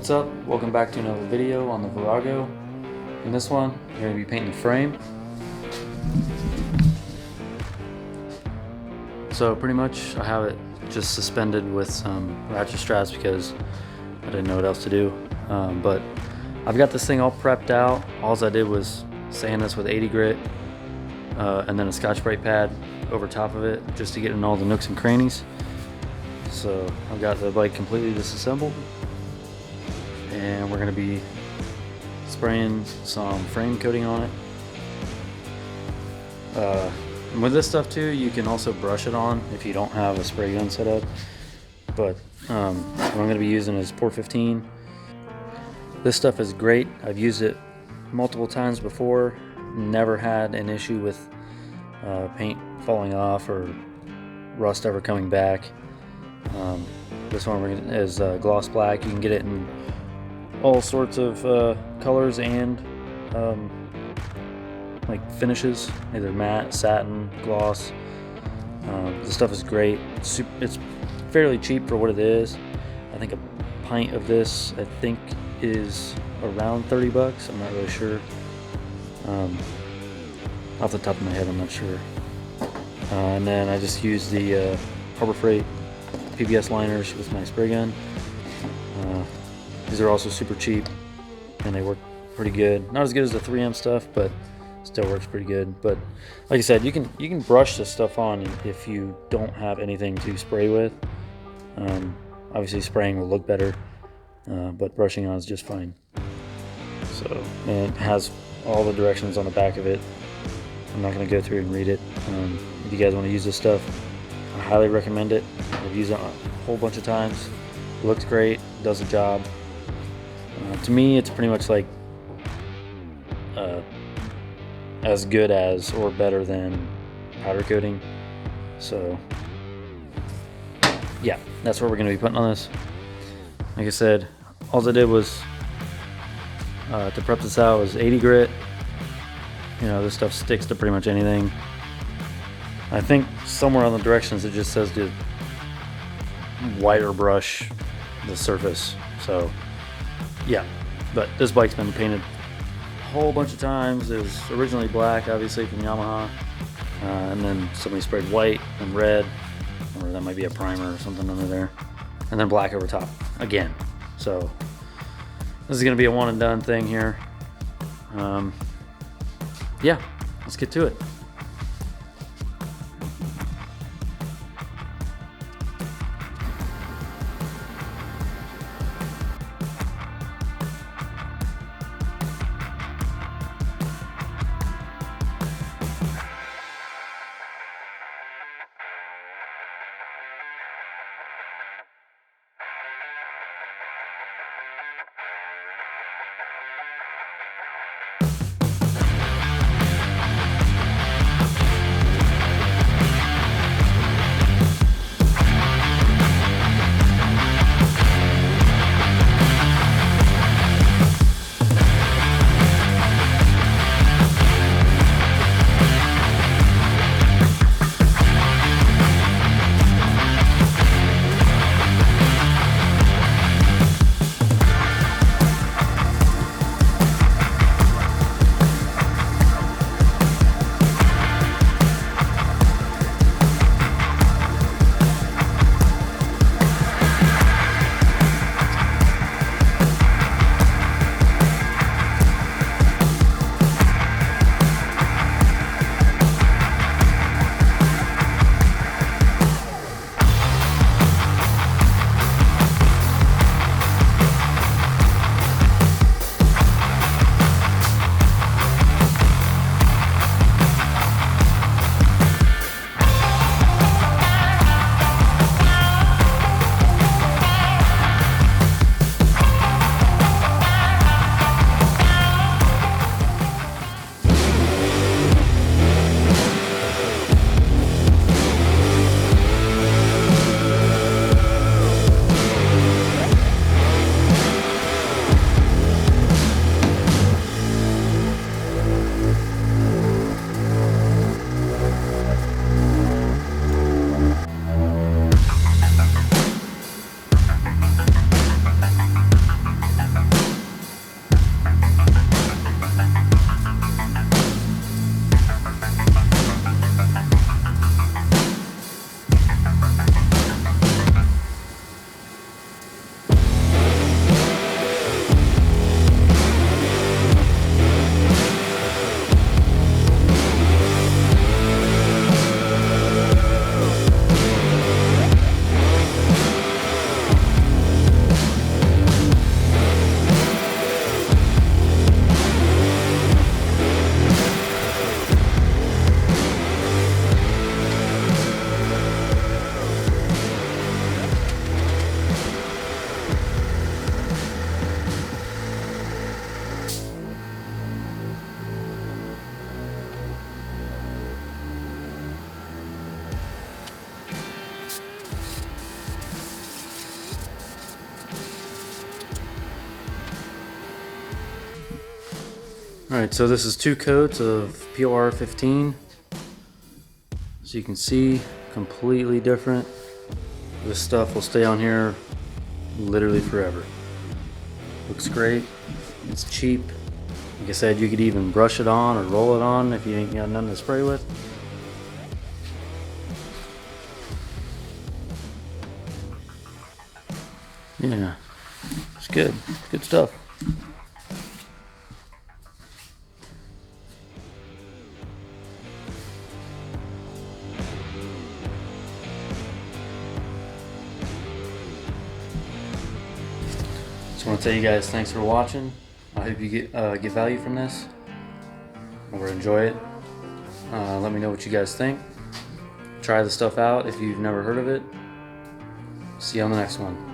What's up? Welcome back to another video on the Virago. In this one, we're going to be painting the frame. So pretty much I have it just suspended with some ratchet straps because I didn't know what else to do. But I've got this thing all prepped out. All I did was sand this with 80 grit and then a Scotch Brite pad over top of it just to get in all the nooks and crannies. So I've got the bike completely disassembled, and we're going to be spraying some frame coating on it. And with this stuff too, you can also brush it on if you don't have a spray gun set up. But what I'm going to be using is Port 15. This stuff is great. I've used it multiple times before. Never had an issue with paint falling off or rust ever coming back. This one is gloss black. You can get it in all sorts of colors and like finishes, either matte, satin, gloss. This stuff is great. It's fairly cheap for what it is. I think a pint of this is around 30 bucks. I'm not really sure. Off the top of my head, I'm not sure. And then I just use the Harbor Freight PPS liners with my spray gun. These are also super cheap and they work pretty good. Not as good as the 3M stuff, but still works pretty good. But like I said, you can brush this stuff on if you don't have anything to spray with. Obviously spraying will look better, but brushing on is just fine. So, and it has all the directions on the back of it. I'm not going to go through and read it. If you guys want to use this stuff, I highly recommend it. I've used it a whole bunch of times. It looks great, does the job. To me, it's pretty much like as good as or better than powder coating. So yeah, that's what we're going to be putting on this. Like I said, all I did was to prep this out was 80 grit. You know, this stuff sticks to pretty much anything. I think somewhere on the directions it just says to wire brush the surface. So yeah, but this bike's been painted a whole bunch of times. It was originally black, obviously, from Yamaha, and then somebody sprayed white and red, or that might be a primer or something under there, and then black over top again. So this is going to be a one and done thing here. Yeah, let's get to it. Alright, so this is 2 coats of POR 15. So you can see, completely different. This stuff will stay on here literally forever. Looks great. It's cheap. Like I said, you could even brush it on or roll it on if you ain't got nothing to spray with. Yeah, it's good. Good stuff. Just want to tell you guys thanks for watching. I hope you get value from this or enjoy it. Let me know what you guys think. Try the stuff out if you've never heard of it. See you on the next one.